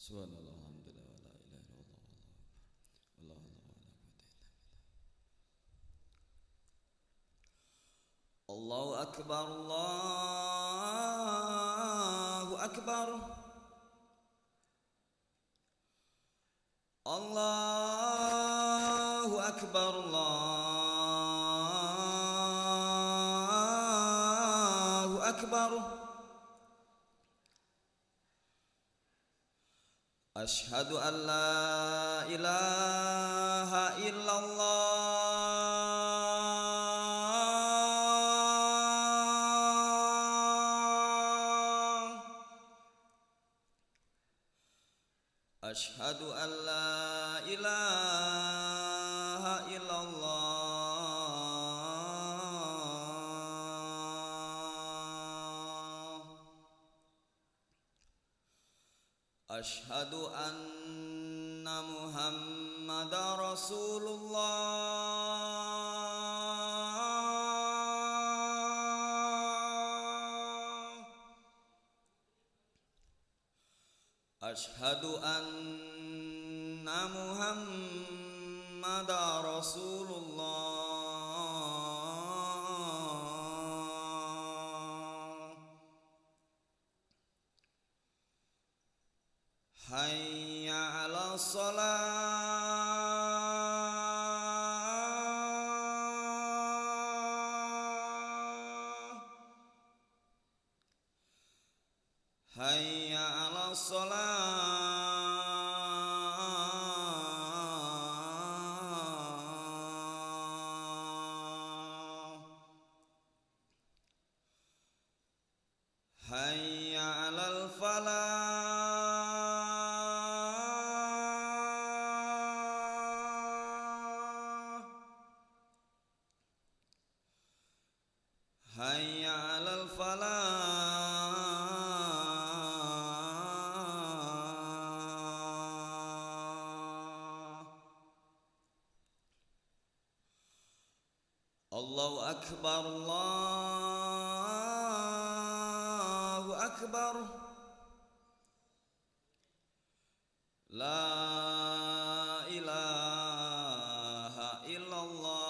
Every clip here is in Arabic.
Subhanallah, alhamdulillah, wa la ilaha illallah, wallahu akbar, wallahu la quwwata illa billah. Allahu akbar, Allahu akbar. Allahu akbar, Allahu akbar. Ashhadu an la ilaha illallah. Ashhadu an la ilaha illallah. Ashhadu anna Muhammadar Rasulullah. Ashhadu anna Muhammadar Rasulullah. Hayya 'ala shalah. Hayya 'ala shalah. Hayya 'alal falah. Hayya 'alal falah. Allahu akbar, Allahu akbar. La ilaha illallah.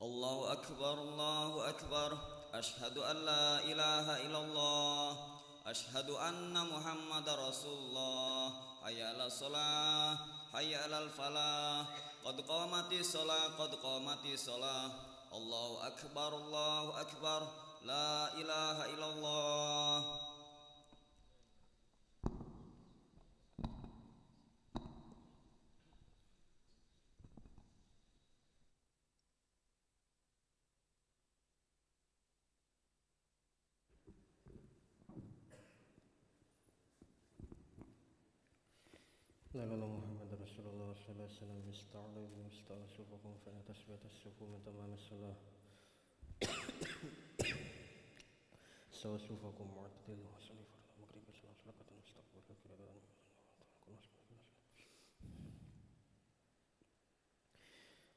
الله أكبر الله أكبر. أشهد أن لا إله إلا الله. أشهد أن محمد رسول الله. حي على الصلاة حي على الفلاح. قد قامت الصلاة قد قامت الصلاة. الله أكبر الله أكبر. لا إله إلا الله. لا إله إلا محمد رسول الله صلى الله عليه وسلم. استعلوا واستوى صفوفكم فإن تثبت الصفوف من تمام الصلاة. استوى صفوفكم معتدلين وصلوا فرض المغرب صلاة ركعة مستقبل القبلة.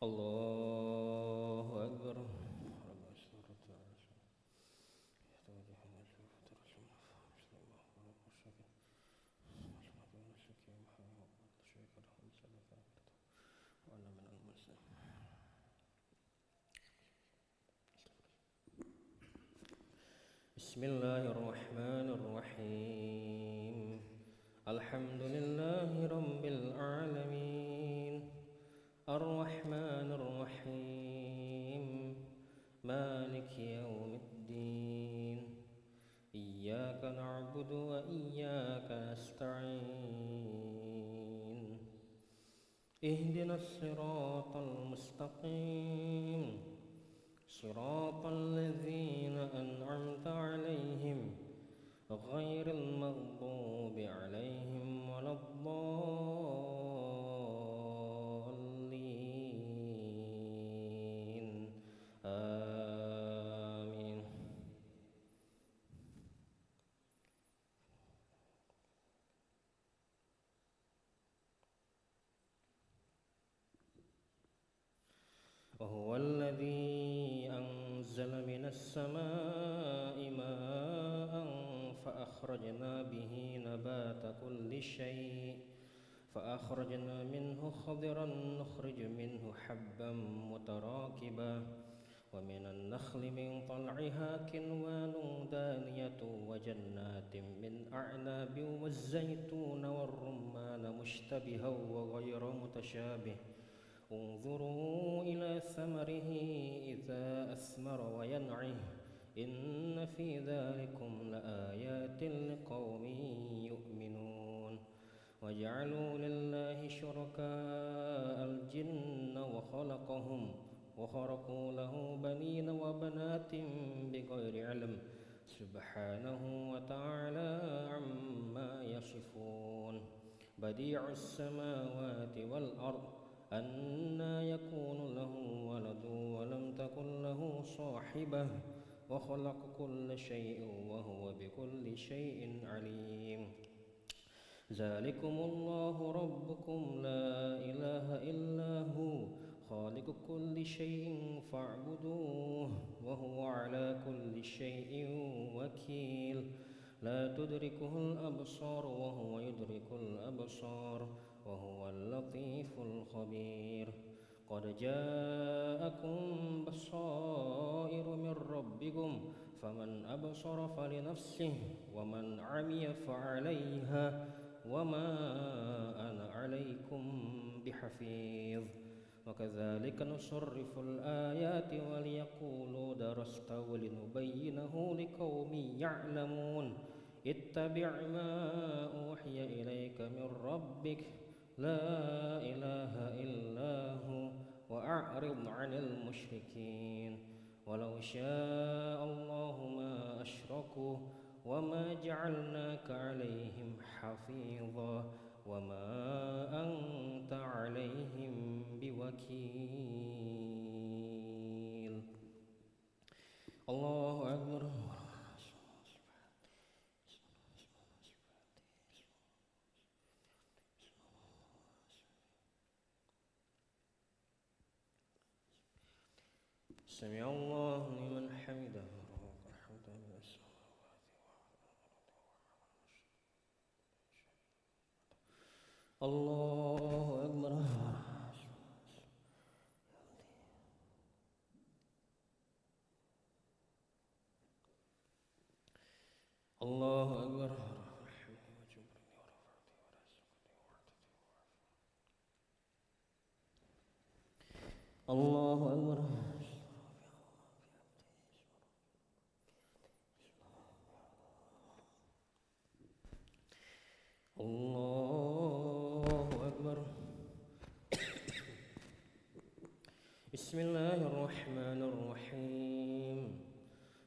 الله أكبر. بسم الله الرحمن الرحيم. الحمد لله رب العالمين. الرحمن الرحيم. مالك يوم الدين. إياك نعبد وإياك نستعين. اهدنا الصراط المستقيم. صراط الذين أنعمت عليهم غير المغضوب عليهم ولا الضالين. آمين. وهو الذي أنزل من السماء ماء فأخرجنا به نبات كل شيء فأخرجنا منه خضرا نخرج منه حبا متراكبا ومن النخل من طلعها كنوان دانية وجنات من أعناب والزيتون والرمان مشتبها وغير متشابه. انظروا إلى ثمره إذا أثمر وينعه إن في ذلكم لآيات لقوم يؤمنون. وجعلوا لله شركاء الجن وخرقوا له بنين وبنات بغير علم سبحانه وتعالى عما يصفون. بديع السماوات والأرض أنى يكون له ولد ولم تكن له صاحبة وخلق كل شيء وهو بكل شيء عليم. ذلكم الله ربكم لا إله إلا هو خالق كل شيء فاعبدوه وهو على كل شيء وكيل. لا تدركه الأبصار وهو يدرك الأبصار وهو اللطيف الخبير. قد جاءكم بصائر من ربكم فمن أبصر فلنفسه ومن عمي فعليها وما أنا عليكم بحفيظ. وكذلك نصرف الآيات وليقولوا درست ولنبينه لقوم يعلمون. اتبع ما أوحي إليك من ربك لا إله إلا هو وأعرض عن المشركين. ولو شاء الله ما أشركوا وما جعلناك عليهم حفيظا وما أنت عليهم بوكيل. الله أكبر. سمع الله لمن حمده. الله أكبر. الله أكبر. الله أكبر. بسم الله الرحمن الرحيم.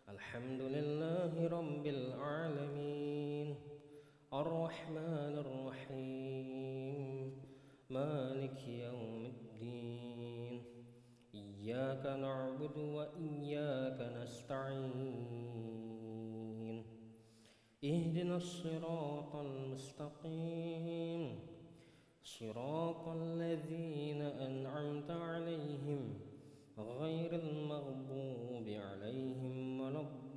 الحمد لله رب العالمين الرحمن الرحيم مالك يوم الدين إياك نعبد وإياك نستعين اهدنا الصراط المستقيم صراط الذين أنعمت عليهم غير المغضوب عليهم ولا الضالين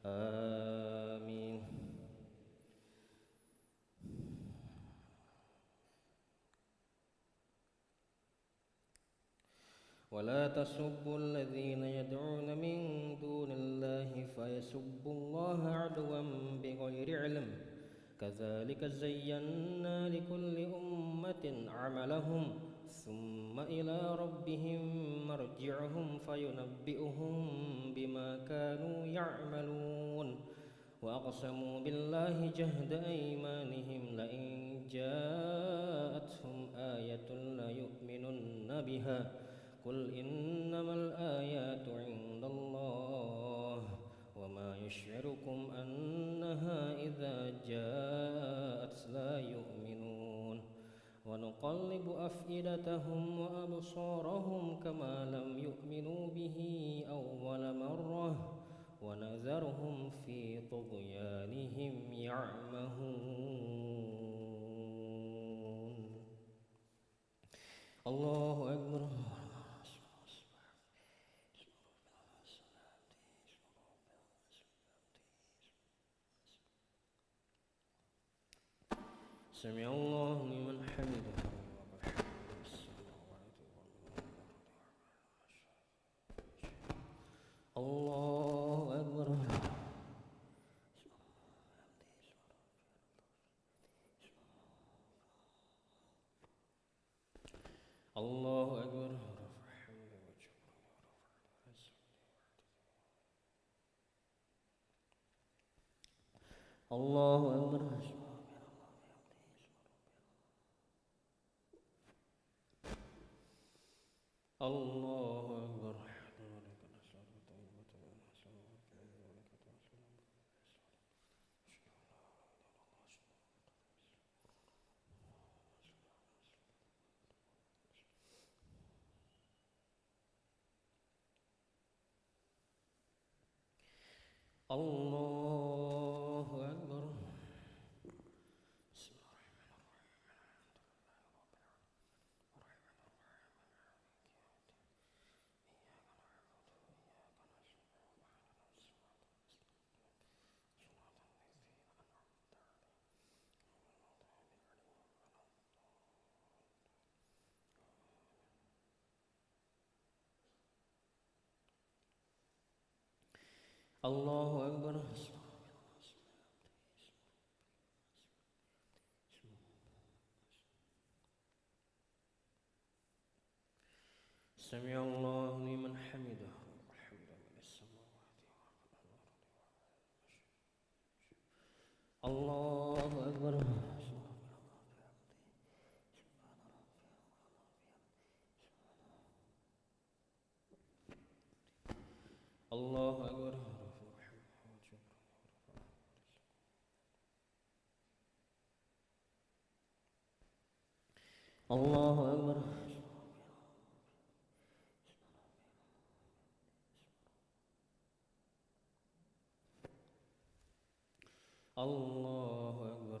آمين. ولا تسبوا الذين يدعون من دون الله فيسبوا الله عدوا بغير علم كذلك زينا لكل أمة عملهم ثم إلى ربهم مرجعهم فينبئهم بما كانوا يعملون وأقسموا بالله جهد أيمانهم لئن جاءتهم آية ليؤمنن بها قل إنما الآيات عند الله وما يشعركم أنها إذا جاءت لا يؤمنون ونقلب أفئدتهم وأبصارهم كما لم يؤمنوا به أول مرة ونذرهم في طغيانهم يعمهون. الله أكبر. سمع الله لمن حمده. الله أكبر. الله أكبر. الله أكبر. الله أكبر. الله أكبر. الله أكبر. سمع الله لمن حمده. الله أكبر. الله أكبر. الله أكبر. الله أكبر.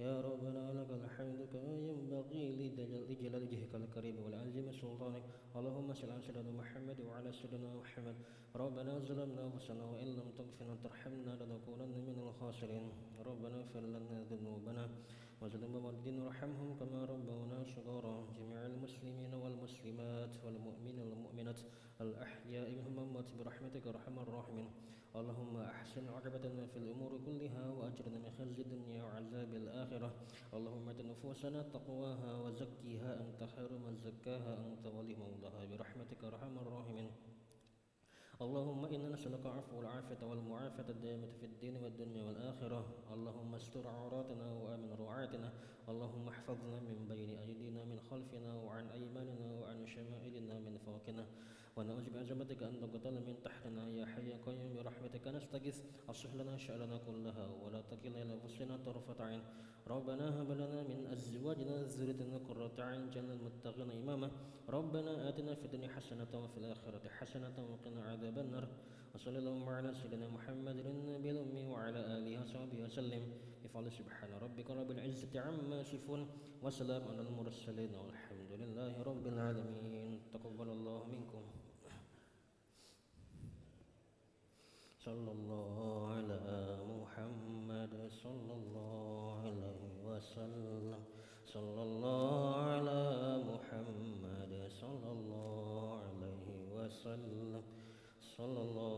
يا ربنا لك الحمد كما ينبغي لجلال وجهك الكريم والعظيم سلطانك. اللهم صل على سيدنا محمد وعلى سيدنا محمد. ربنا ظلمنا أنفسنا وإن لم تغفر وترحمنا لنكونن من الخاسرين. ربنا اغفر لنا ذنوبنا وذنوب والدين وارحمهم كما ربونا صغارا. جميع المسلمين والمسلمات والمؤمنين والمؤمنات الأحياء منهم والأموات برحمتك أرحم الراحمين. اللهم أحسن عاقبتنا في الأمور كلها وأجرنا من خزي الدنيا وعذاب الآخرة. اللهم آت نفوسنا تقواها وزكيها أنت خير من زكاها أنت ولي مولاها برحمتك أرحم الراحمين. اللهم إنا نسألك العفو والعافية والمعافاة الدائمة في الدين والدنيا والآخرة. اللهم استر عوراتنا وآمن روعاتنا. اللهم احفظنا من بين أيدينا من خلفنا وعن أيماننا وعن شمائلنا من فوقنا. ونعوذ بعظمتك أن نقتل من تحتنا. يا حي يا قيوم برحمتك نستغيث أصلح لنا شأننا كلها ولا تكلنا إلى أنفسنا طرفة عين. ربنا هب لنا من أزواجنا وذريتنا قرة أعين واجعلنا للمتقين إماما. ربنا آتنا في الدنيا حسنة وفي الآخرة حسنة وقنا عذاب النار. وصلى اللهم على سيدنا محمد النبي الأمي وعلى آله وصحبه وسلم. بفضل سبحان ربك رب العزة عما يصفون وسلام على المرسلين والحمد لله رب العالمين. تقبل الله منكم. صلى الله على محمد صلى الله عليه وسلم. صلى الله على محمد صلى الله عليه وسلم. صلى الله